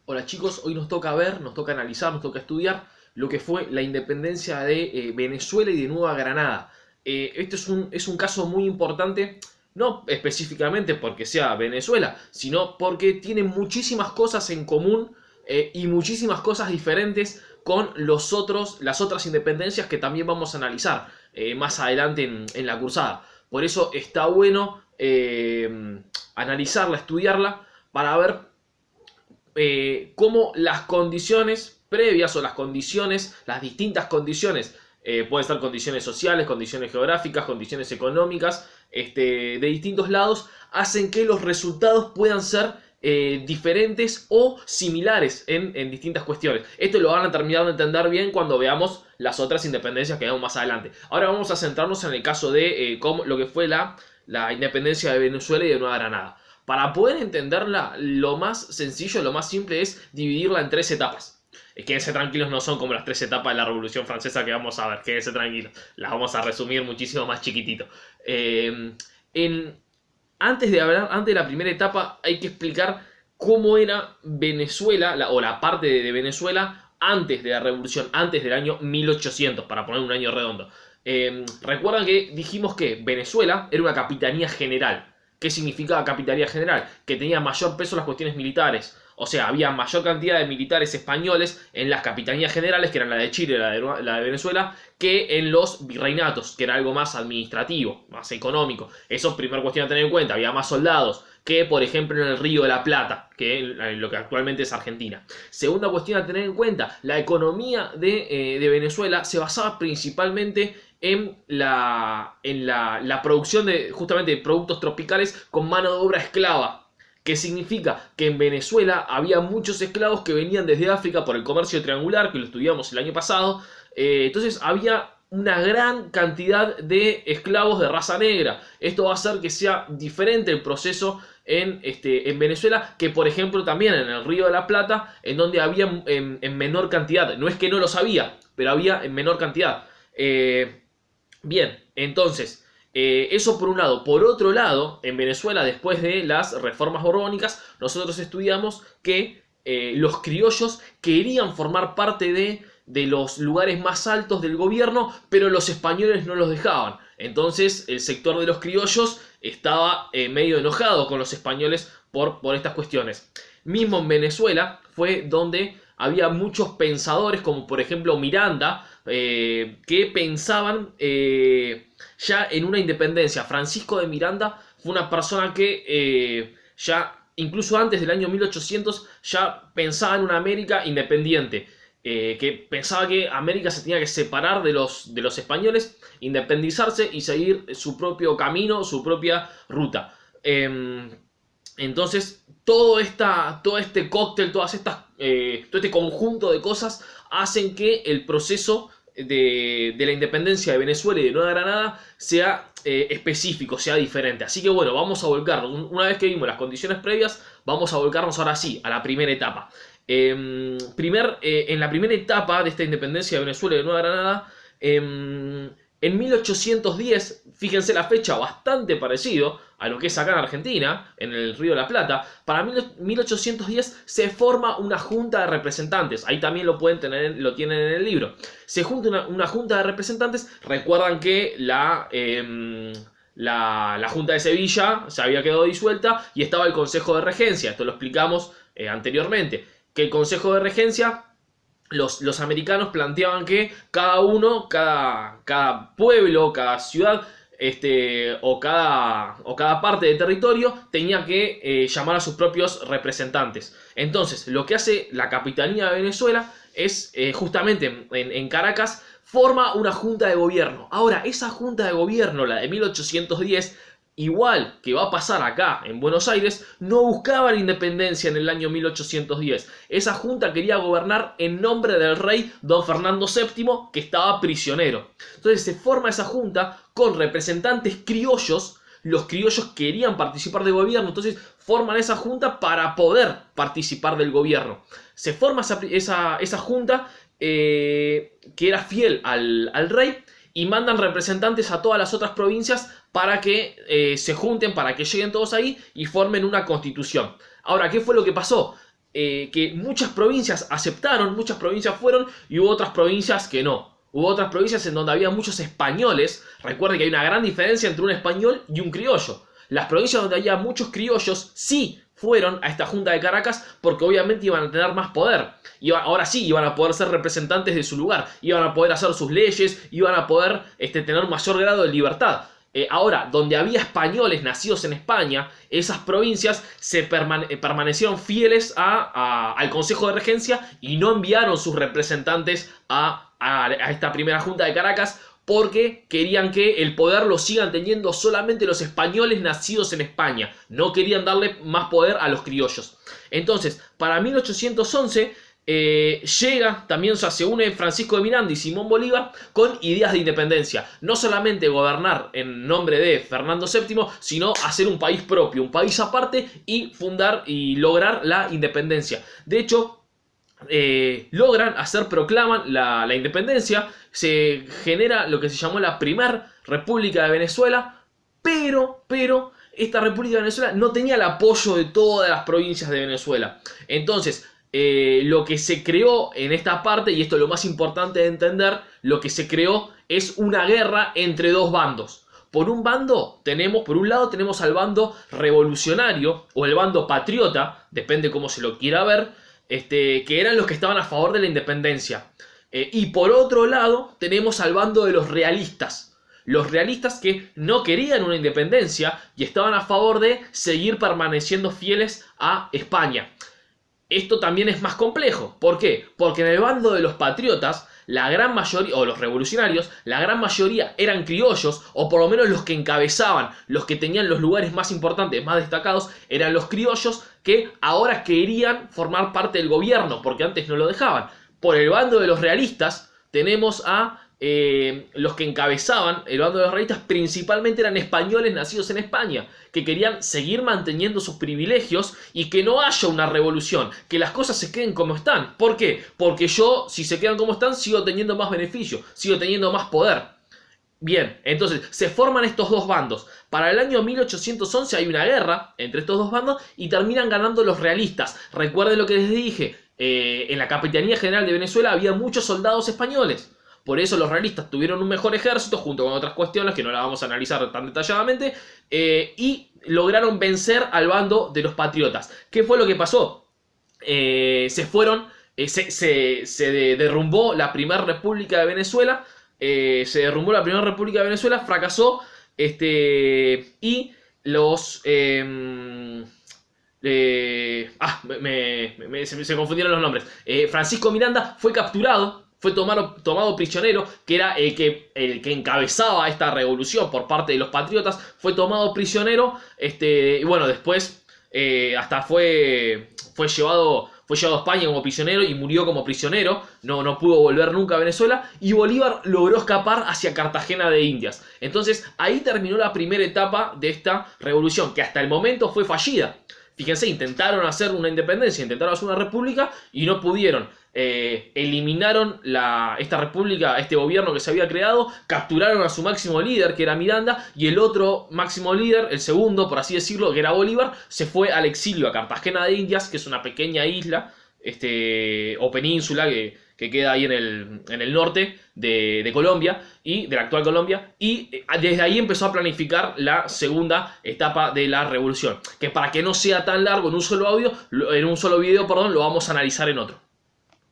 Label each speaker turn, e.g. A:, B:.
A: Hola chicos, hoy nos toca ver, nos toca analizar, nos toca estudiar lo que fue la independencia de Venezuela y de Nueva Granada. Este es un caso muy importante, no específicamente porque sea Venezuela, sino porque tiene muchísimas cosas en común y muchísimas cosas diferentes con las otras independencias que también vamos a analizar más adelante en la cursada. Por eso está bueno analizarla, estudiarla, para ver cómo las condiciones previas o las distintas condiciones, pueden ser condiciones sociales, condiciones geográficas, condiciones económicas, de distintos lados, hacen que los resultados puedan ser diferentes o similares en distintas cuestiones. Esto lo van a terminar de entender bien cuando veamos las otras independencias que vemos más adelante. Ahora vamos a centrarnos en el caso de lo que fue la independencia de Venezuela y de Nueva Granada. Para poder entenderla, lo más sencillo, lo más simple es dividirla en tres etapas. Quédense tranquilos, no son como las tres etapas de la Revolución Francesa que vamos a ver. Quédense tranquilos, las vamos a resumir muchísimo más chiquitito. Antes de la primera etapa, hay que explicar cómo era Venezuela, o la parte de Venezuela, antes de la Revolución, antes del año 1800, para poner un año redondo. Recuerdan que dijimos que Venezuela era una capitanía general. ¿Qué significaba capitanía general? Que tenía mayor peso las cuestiones militares. O sea, había mayor cantidad de militares españoles en las capitanías generales, que eran la de Chile y la de Venezuela, que en los virreinatos, que era algo más administrativo, más económico. Eso es primera cuestión a tener en cuenta. Había más soldados que, por ejemplo, en el Río de la Plata, que en lo que actualmente es Argentina. Segunda cuestión a tener en cuenta, la economía de Venezuela se basaba principalmente en la producción justamente de productos tropicales con mano de obra esclava. ¿Qué significa? Que en Venezuela había muchos esclavos que venían desde África por el comercio triangular, que lo estudiamos el año pasado. Entonces había una gran cantidad de esclavos de raza negra. Esto va a hacer que sea diferente el proceso en Venezuela, que por ejemplo también en el Río de la Plata, en donde había en menor cantidad. No es que no los había, pero había en menor cantidad. Bien, entonces, eso por un lado. Por otro lado, en Venezuela, después de las reformas borbónicas, nosotros estudiamos que los criollos querían formar parte de los lugares más altos del gobierno, pero los españoles no los dejaban. Entonces, el sector de los criollos estaba medio enojado con los españoles por estas cuestiones. Mismo en Venezuela fue donde había muchos pensadores, como por ejemplo Miranda, que pensaban ya en una independencia. Francisco de Miranda fue una persona que ya incluso antes del año 1800 ya pensaba en una América independiente, que pensaba que América se tenía que separar de los españoles, independizarse y seguir su propio camino, su propia ruta. Entonces, todo este cóctel, todo este conjunto de cosas hacen que el proceso de la independencia de Venezuela y de Nueva Granada sea específico, sea diferente. Así que bueno, vamos a volcarnos. Una vez que vimos las condiciones previas, vamos a volcarnos ahora sí a la primera etapa. En la primera etapa de esta independencia de Venezuela y de Nueva Granada, en 1810, fíjense la fecha, bastante parecido a lo que es acá en Argentina, en el Río de la Plata. Para 1810 se forma una junta de representantes. Ahí también lo tienen en el libro. Se junta una junta de representantes. Recuerdan que la Junta de Sevilla se había quedado disuelta y estaba el Consejo de Regencia. Esto lo explicamos anteriormente. Que el Consejo de Regencia, los americanos planteaban que cada pueblo, cada ciudad, o cada parte de territorio tenía que llamar a sus propios representantes. Entonces, lo que hace la Capitanía de Venezuela es, justamente en Caracas, forma una junta de gobierno. Ahora, esa junta de gobierno, la de 1810, igual que va a pasar acá en Buenos Aires, no buscaba la independencia en el año 1810. Esa junta quería gobernar en nombre del rey Don Fernando VII, que estaba prisionero. Entonces se forma esa junta con representantes criollos. Los criollos querían participar del gobierno, entonces forman esa junta para poder participar del gobierno. Se forma esa junta que era fiel al rey, y mandan representantes a todas las otras provincias para que se junten, para que lleguen todos ahí y formen una constitución. Ahora, ¿qué fue lo que pasó? que muchas provincias aceptaron, muchas provincias fueron y hubo otras provincias que no. Hubo otras provincias en donde había muchos españoles. Recuerden que hay una gran diferencia entre un español y un criollo. Las provincias donde había muchos criollos sí fueron a esta Junta de Caracas porque obviamente iban a tener más poder. Ahora sí iban a poder ser representantes de su lugar, iban a poder hacer sus leyes, iban a poder tener mayor grado de libertad. Ahora, donde había españoles nacidos en España, esas provincias permanecieron fieles al Consejo de Regencia y no enviaron sus representantes a esta primera Junta de Caracas porque querían que el poder lo sigan teniendo solamente los españoles nacidos en España. No querían darle más poder a los criollos. Entonces, para 1811... llega también, o sea, se une Francisco de Miranda y Simón Bolívar con ideas de independencia. No solamente gobernar en nombre de Fernando VII, sino hacer un país propio, un país aparte y fundar y lograr la independencia. De hecho, proclaman la independencia. Se genera lo que se llamó la Primera República de Venezuela, pero esta República de Venezuela no tenía el apoyo de todas las provincias de Venezuela. Entonces, lo que se creó en esta parte, y esto es lo más importante de entender, lo que se creó es una guerra entre dos bandos. Por un lado tenemos al bando revolucionario o el bando patriota, depende cómo se lo quiera ver, que eran los que estaban a favor de la independencia. Y por otro lado tenemos al bando de los realistas. Los realistas que no querían una independencia y estaban a favor de seguir permaneciendo fieles a España. Esto también es más complejo. ¿Por qué? Porque en el bando de los patriotas, la gran mayoría, o los revolucionarios, la gran mayoría eran criollos, o por lo menos los que encabezaban, los que tenían los lugares más importantes, más destacados, eran los criollos que ahora querían formar parte del gobierno, porque antes no lo dejaban. Por el bando de los realistas tenemos a los que encabezaban el bando de los realistas, principalmente eran españoles nacidos en España, que querían seguir manteniendo sus privilegios y que no haya una revolución, que las cosas se queden como están. ¿Por qué? Porque yo, si se quedan como están, sigo teniendo más beneficio, sigo teniendo más poder. Bien, entonces se forman estos dos bandos. Para el año 1811 hay una guerra entre estos dos bandos y terminan ganando los realistas. Recuerden lo que les dije, en la Capitanía General de Venezuela había muchos soldados españoles. Por eso los realistas tuvieron un mejor ejército, junto con otras cuestiones que no las vamos a analizar tan detalladamente, y lograron vencer al bando de los patriotas. ¿Qué fue lo que pasó? Se derrumbó la Primera República de Venezuela, fracasó, y los... se confundieron los nombres. Francisco Miranda fue capturado, fue tomado prisionero, que era el que encabezaba esta revolución por parte de los patriotas, fue tomado prisionero, y bueno, después hasta fue llevado a España como prisionero y murió como prisionero, no pudo volver nunca a Venezuela, y Bolívar logró escapar hacia Cartagena de Indias. Entonces ahí terminó la primera etapa de esta revolución, que hasta el momento fue fallida. Fíjense, intentaron hacer una independencia, intentaron hacer una república y no pudieron. Eliminaron esta república, este gobierno que se había creado, capturaron a su máximo líder, que era Miranda, y el otro máximo líder, el segundo, por así decirlo, que era Bolívar, se fue al exilio a Cartagena de Indias, que es una pequeña isla o península que queda ahí en el norte de Colombia, y de la actual Colombia, y desde ahí empezó a planificar la segunda etapa de la revolución, que para que no sea tan largo en un solo video, lo vamos a analizar en otro.